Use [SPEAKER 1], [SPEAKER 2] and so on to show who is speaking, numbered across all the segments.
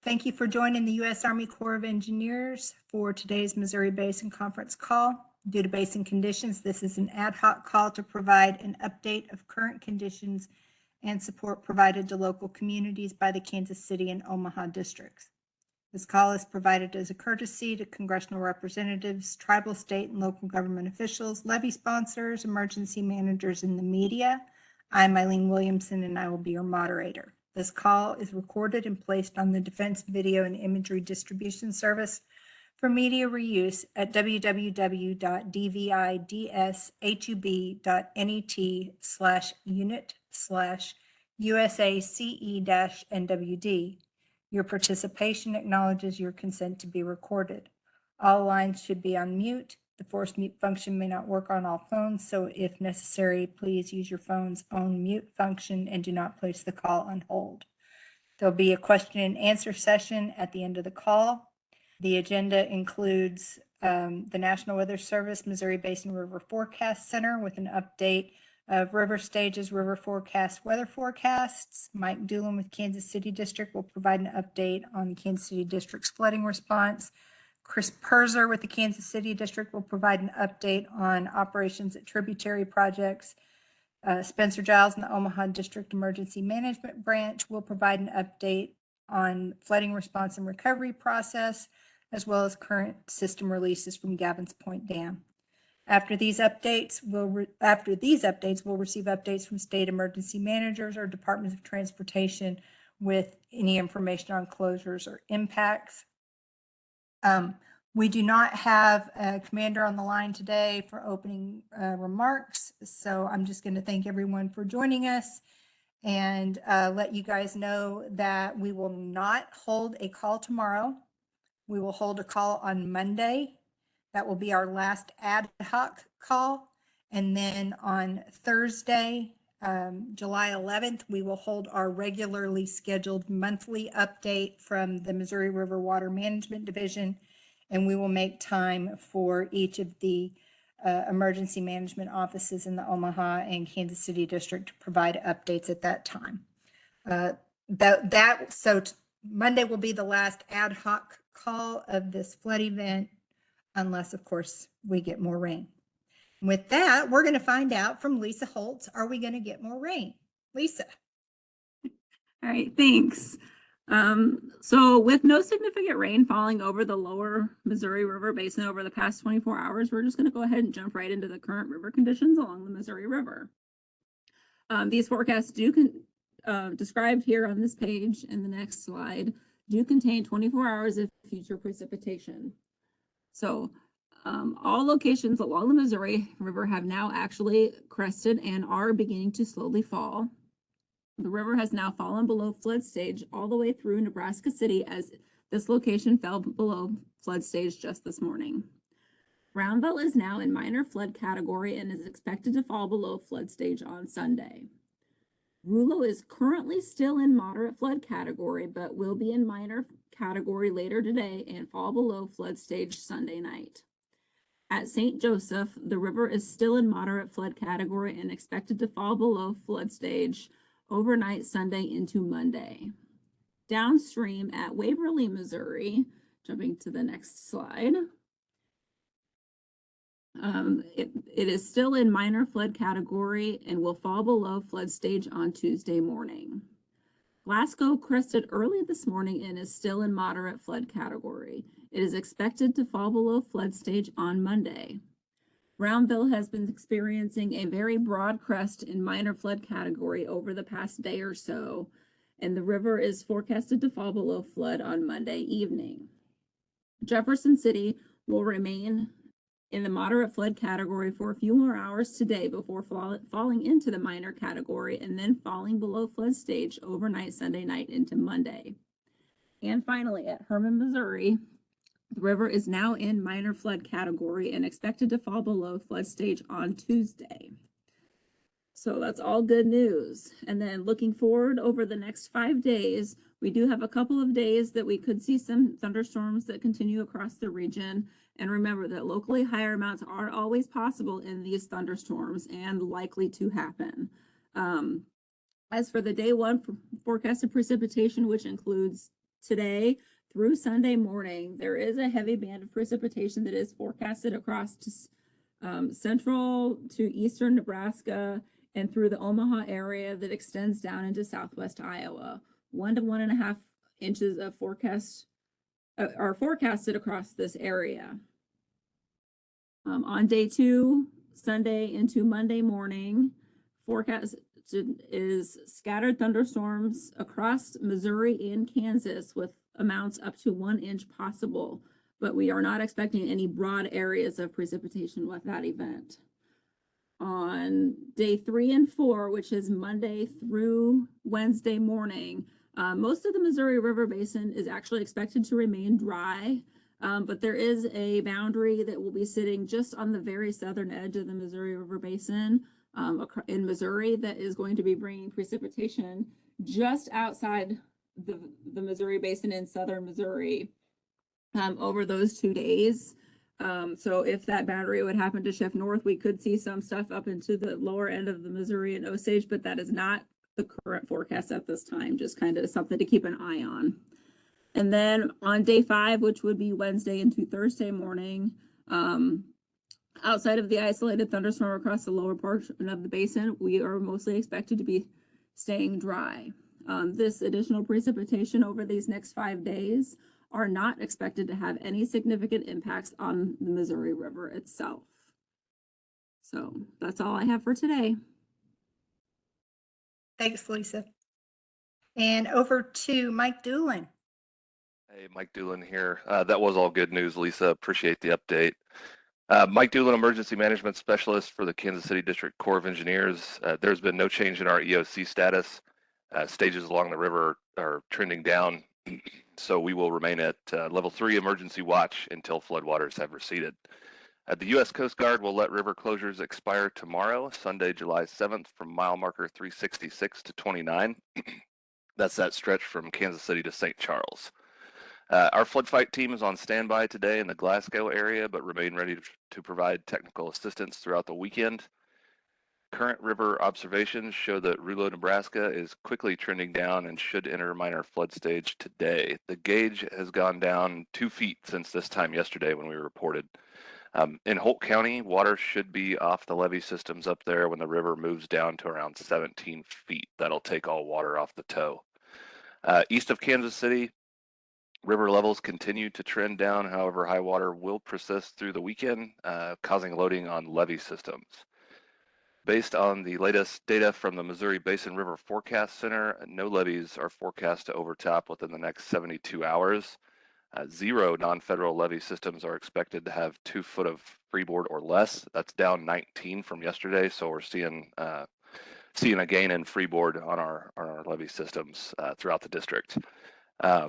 [SPEAKER 1] Thank you for joining the U.S. Army Corps of Engineers for today's Missouri Basin Conference call. Due to basin conditions, this is an ad hoc call to provide an update of current conditions and support provided to local communities by the Kansas City and Omaha districts. This call is provided as a courtesy to congressional representatives, tribal, state, and local government officials, levee sponsors, emergency managers, and the media. I'm Eileen Williamson, and I will be your moderator. This call is recorded and placed on the Defense Video and Imagery Distribution Service for media reuse at www.dvidshub.net/unit/USACE-NWD. Your participation acknowledges your consent to be recorded. All lines should be on mute. The forced mute function may not work on all phones, so if necessary, please use your phone's own mute function and do not place the call on hold. There'll be a question and answer session at the end of the call. The agenda includes the National Weather Service Missouri Basin River Forecast Center with an update of River Stages River Forecast weather forecasts. Mike Doolin with Kansas City District will provide an update on the Kansas City District's flooding response. Chris Perzer with the Kansas City District will provide an update on operations at tributary projects. Spencer Giles in the Omaha District Emergency Management Branch will provide an update on flooding response and recovery process, as well as current system releases from Gavins Point Dam. After these updates, we'll receive updates from state emergency managers or departments of transportation with any information on closures or impacts. We do not have a commander on the line today for opening remarks, so I'm just going to thank everyone for joining us and let you guys know that we will not hold a call tomorrow. We will hold a call on Monday. That will be our last ad hoc call. And then on Thursday, July 11th, we will hold our regularly scheduled monthly update from the Missouri River Water Management Division. And we will make time for each of the emergency management offices in the Omaha and Kansas City District to provide updates at that time. So Monday will be the last ad hoc call of this flood event, unless, of course, we get more rain. With that, we're going to find out from Lisa Holtz, are we going to get more rain? Lisa.
[SPEAKER 2] All right, thanks. So with no significant rain falling over the lower Missouri River Basin over the past 24 hours, we're just going to go ahead and jump right into the current river conditions along the Missouri River. These forecasts described here on this page and the next slide do contain 24 hours of future precipitation. So all locations along the Missouri River have now actually crested and are beginning to slowly fall. The river has now fallen below flood stage all the way through Nebraska City, as this location fell below flood stage just this morning. Brownville is now in minor flood category and is expected to fall below flood stage on Sunday. Rulo is currently still in moderate flood category, but will be in minor category later today and fall below flood stage Sunday night. At St. Joseph, the river is still in moderate flood category and expected to fall below flood stage overnight Sunday into Monday. Downstream at Waverly, Missouri, jumping to the next slide, it is still in minor flood category and will fall below flood stage on Tuesday morning. Glasgow crested early this morning and is still in moderate flood category. It is expected to fall below flood stage on Monday. Brownville has been experiencing a very broad crest in minor flood category over the past day or so, and the river is forecasted to fall below flood on Monday evening. Jefferson City will remain in the moderate flood category for a few more hours today before falling into the minor category and then falling below flood stage overnight Sunday night into Monday. And finally, at Hermann, Missouri, the river is now in minor flood category and expected to fall below flood stage on Tuesday. So that's all good news. And then looking forward over the next 5 days, we do have a couple of days that we could see some thunderstorms that continue across the region. And remember that locally higher amounts are always possible in these thunderstorms and likely to happen. As for the day one forecasted precipitation, which includes today through Sunday morning, there is a heavy band of precipitation that is forecasted across central to eastern Nebraska and through the Omaha area that extends down into southwest Iowa. 1 to 1.5 inches of forecast are forecasted across this area. On day 2, Sunday into Monday morning, forecast is scattered thunderstorms across Missouri and Kansas with amounts up to 1 inch possible, but we are not expecting any broad areas of precipitation with that event. On day 3 and 4, which is Monday through Wednesday morning, most of the Missouri River Basin is actually expected to remain dry, but there is a boundary that will be sitting just on the very southern edge of the Missouri River Basin in Missouri that is going to be bringing precipitation just outside the Missouri Basin in southern Missouri over those 2 days. So if that boundary would happen to shift north, we could see some stuff up into the lower end of the Missouri and Osage, but that is not the current forecast at this time, just kind of something to keep an eye on. And then on day 5, which would be Wednesday into Thursday morning, outside of the isolated thunderstorm across the lower portion of the basin, we are mostly expected to be staying dry. This additional precipitation over these next 5 days are not expected to have any significant impacts on the Missouri River itself. So that's all I have for today.
[SPEAKER 1] Thanks, Lisa. And over to Mike Doolin.
[SPEAKER 3] Hey, Mike Doolin here. That was all good news, Lisa. Appreciate the update. Mike Doolin, Emergency Management Specialist for the Kansas City District Corps of Engineers. There's been no change in our EOC status. Stages along the river are trending down, so we will remain at level 3 emergency watch until floodwaters have receded. The U.S. Coast Guard will let river closures expire tomorrow, Sunday, July 7th, from mile marker 366 to 29. That's that stretch from Kansas City to St. Charles. Our flood fight team is on standby today in the Glasgow area, but remain ready to provide technical assistance throughout the weekend. Current river observations show that Rulo, Nebraska is quickly trending down and should enter minor flood stage today. The gauge has gone down 2 feet since this time yesterday when we reported. In Holt County, water should be off the levee systems up there when the river moves down to around 17 feet. That'll take all water off the toe. East of Kansas City, river levels continue to trend down. However, high water will persist through the weekend, causing loading on levee systems. Based on the latest data from the Missouri Basin River Forecast Center, no levees are forecast to overtop within the next 72 hours. 0 non-federal levee systems are expected to have 2 foot of freeboard or less. That's down 19 from yesterday, so we're seeing a gain in freeboard on our levee systems throughout the district.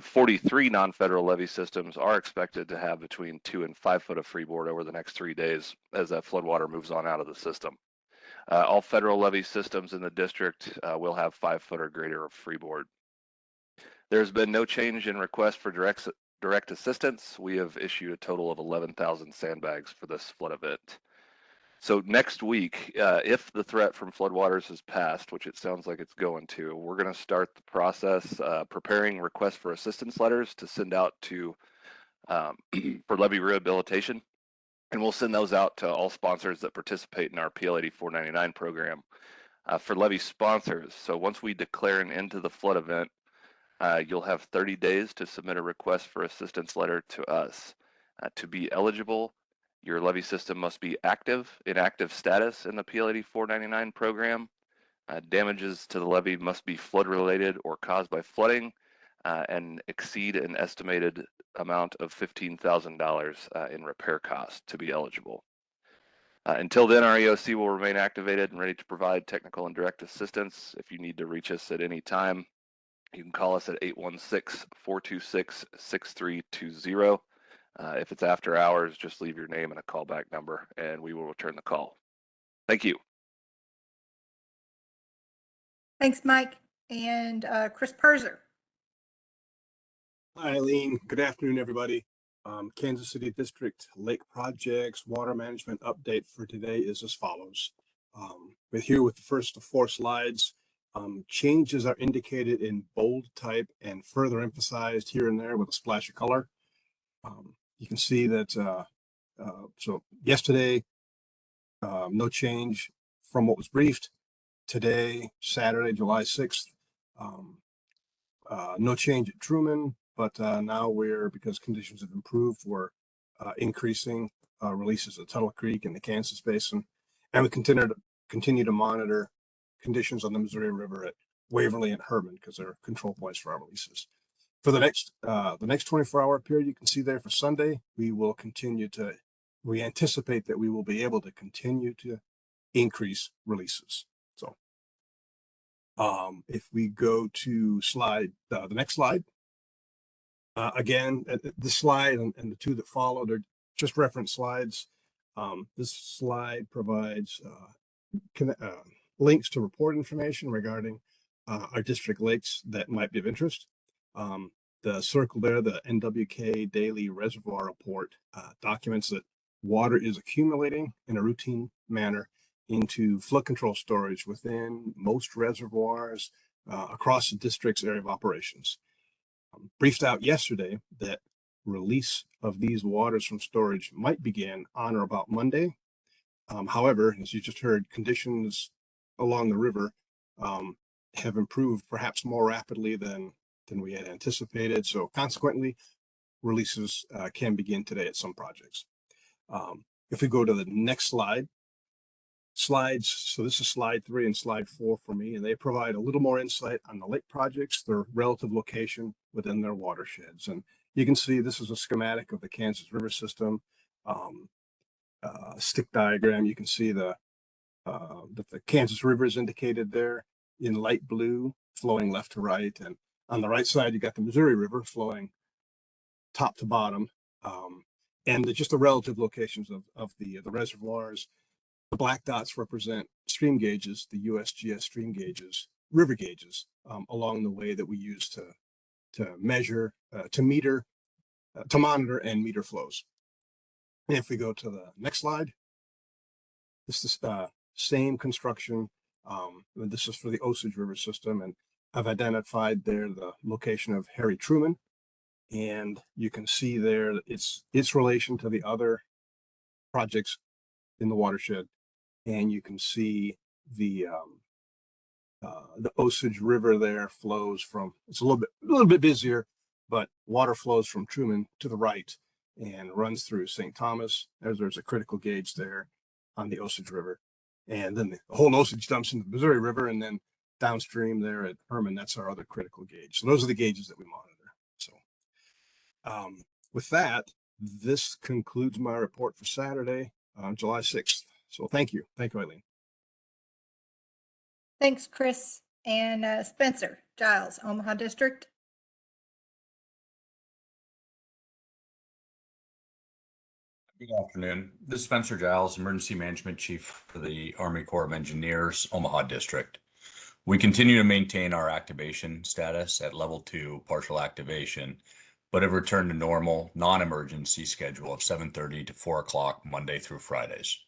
[SPEAKER 3] 43 non-federal levee systems are expected to have between 2 and 5 foot of freeboard over the next 3 days as that floodwater moves on out of the system. All federal levee systems in the district will have 5 foot or greater of freeboard. There's been no change in request for direct assistance. We have issued a total of 11,000 sandbags for this flood event. So next week, if the threat from floodwaters has passed, which it sounds like it's going to, we're going to start the process preparing requests for assistance letters to send out to for levee rehabilitation. And we'll send those out to all sponsors that participate in our PL 8499 program. For levee sponsors, so once we declare an end to the flood event, you'll have 30 days to submit a request for assistance letter to us. To be eligible, your levee system must be in active status in the PL 8499 program. Damages to the levee must be flood related or caused by flooding and exceed an estimated amount of $15,000 in repair costs to be eligible. Until then, our EOC will remain activated and ready to provide technical and direct assistance. If you need to reach us at any time, you can call us at 816-426-6320. If it's after hours, just leave your name and a callback number, and we will return the call. Thank you.
[SPEAKER 1] Thanks, Mike. And Chris Perzer.
[SPEAKER 4] Hi, Eileen. Good afternoon, everybody. Kansas City District Lake Projects Water Management update for today is as follows. We're here with the first of 4 slides. Changes are indicated in bold type and further emphasized here and there with a splash of color. You can see that, so yesterday, no change from what was briefed. Today, Saturday, July 6th, no change at Truman, but now because conditions have improved, we're increasing releases at Tuttle Creek and the Kansas Basin, and we continue to monitor conditions on the Missouri River at Waverly and Herman because they're control points for our releases. For the next 24-hour period, you can see there for Sunday, we anticipate that we will be able to continue to increase releases. So if we go to the next slide, again, this slide and the two that follow, they're just reference slides. This slide provides links to report information regarding our district lakes that might be of interest. The circle there, the NWK Daily Reservoir Report, documents that water is accumulating in a routine manner into flood control storage within most reservoirs across the district's area of operations. Briefed out yesterday that release of these waters from storage might begin on or about Monday. However, as you just heard, conditions along the river have improved perhaps more rapidly than we had anticipated. So consequently, releases can begin today at some projects. If we go to the next slides, so this is slide 3 and slide 4 for me, and they provide a little more insight on the lake projects, their relative location within their watersheds. And you can see this is a schematic of the Kansas River system, stick diagram. You can see that the Kansas River is indicated there in light blue, flowing left to right. And on the right side, you got the Missouri River flowing top to bottom. And just the relative locations of the reservoirs. The black dots represent stream gauges, the USGS stream gauges, river gauges along the way that we use to measure, to monitor and meter flows. And if we go to the next slide, this is the same construction. This is for the Osage River system, and I've identified there the location of Harry Truman, and you can see there its relation to the other projects in the watershed, and you can see the Osage River there flows from. It's a little bit busier, but water flows from Truman to the right and runs through St. Thomas. There's a critical gauge there on the Osage River, and then the whole Osage dumps into the Missouri River, and then downstream there at Herman, that's our other critical gauge. So those are the gauges that we monitor. So with that, this concludes my report for Saturday, July 6th. So thank you, Eileen.
[SPEAKER 1] Thanks, Chris. And Spencer Giles, Omaha District.
[SPEAKER 5] Good afternoon. This is Spencer Giles, Emergency Management Chief for the Army Corps of Engineers, Omaha District. We continue to maintain our activation status at level 2, partial activation, but have returned to normal non-emergency schedule of 7:30 to 4 o'clock Monday through Fridays.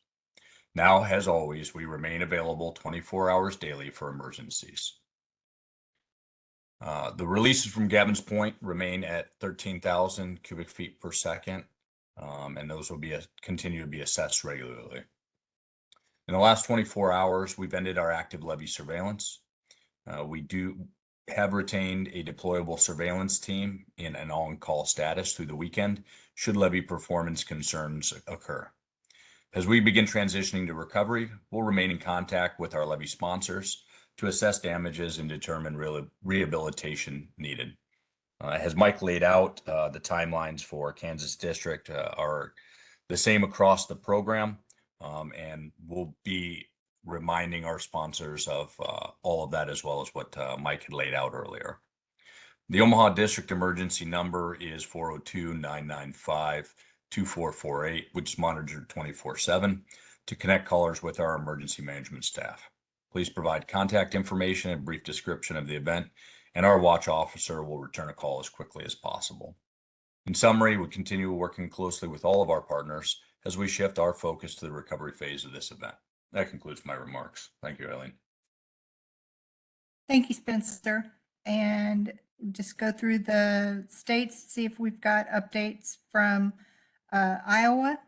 [SPEAKER 5] Now, as always, we remain available 24 hours daily for emergencies. The releases from Gavins Point remain at 13,000 cubic feet per second. And those will continue to be assessed regularly. In the last 24 hours, we've ended our active levee surveillance. We have retained a deployable surveillance team in an on-call status through the weekend, should levee performance concerns occur. As we begin transitioning to recovery, we'll remain in contact with our levee sponsors to assess damages and determine rehabilitation needed. As Mike laid out, the timelines for Kansas District are the same across the program, and we'll be reminding our sponsors of all of that, as well as what Mike had laid out earlier. The Omaha District emergency number is 402-995-2448, which is monitored 24/7 to connect callers with our emergency management staff. Please provide contact information and brief description of the event, and our watch officer will return a call as quickly as possible. In summary, we continue working closely with all of our partners as we shift our focus to the recovery phase of this event. That concludes my remarks. Thank you, Eileen.
[SPEAKER 1] Thank you, Spencer. And just go through the states, see if we've got updates from Iowa.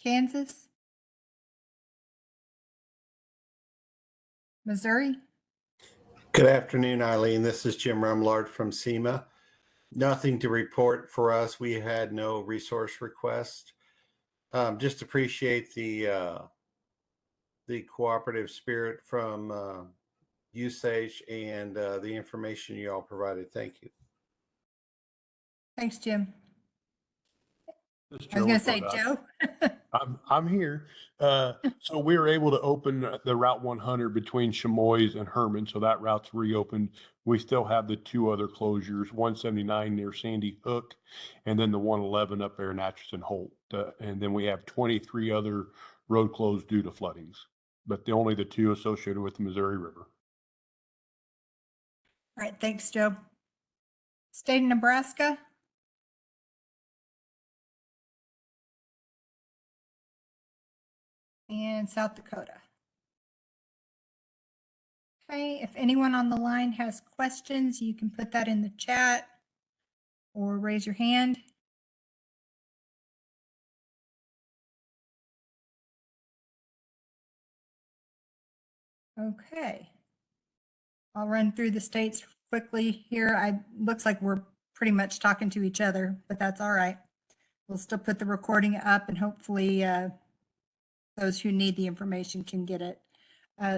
[SPEAKER 1] Kansas. Missouri.
[SPEAKER 6] Good afternoon, Eileen. This is Jim Rumlard from SEMA. Nothing to report for us. We had no resource request. Just appreciate the cooperative spirit from USAGE and the information you all provided. Thank you.
[SPEAKER 1] Thanks, Jim.
[SPEAKER 7] This is
[SPEAKER 1] I was going to
[SPEAKER 7] Joe
[SPEAKER 1] say,
[SPEAKER 7] with
[SPEAKER 1] Joe.
[SPEAKER 7] I'm here. So we were able to open the Route 100 between Chamois and Herman. So that route's reopened. We still have the two other closures, 179 near Sandy Hook, and then the 111 up there in Atchison Holt. And then we have 23 other road closed due to floodings, but only the two associated with the Missouri River.
[SPEAKER 1] All right, thanks, Joe. State of Nebraska. And South Dakota. Okay, if anyone on the line has questions, you can put that in the chat or raise your hand. Okay. I'll run through the states quickly here. Looks like we're pretty much talking to each other, but that's all right. We'll still put the recording up and hopefully those who need the information can get it.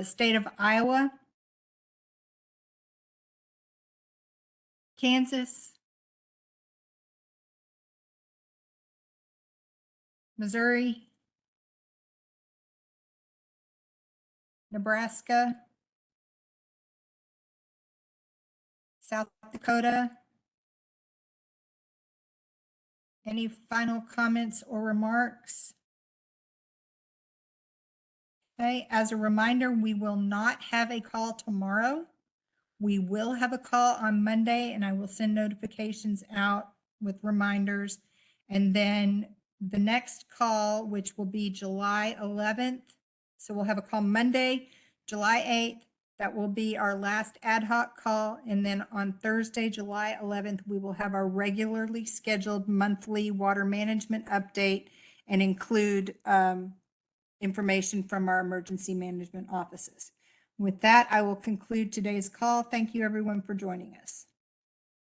[SPEAKER 1] State of Iowa, Kansas, Missouri, Nebraska, South Dakota. Any final comments or remarks? Okay, as a reminder, we will not have a call tomorrow. We will have a call on Monday, and I will send notifications out with reminders. And then the next call, which will be July 11th. So we'll have a call Monday, July 8th. That will be our last ad hoc call. And then on Thursday, July 11th, we will have our regularly scheduled monthly water management update and include information from our emergency management offices. With that, I will conclude today's call. Thank you, everyone, for joining us.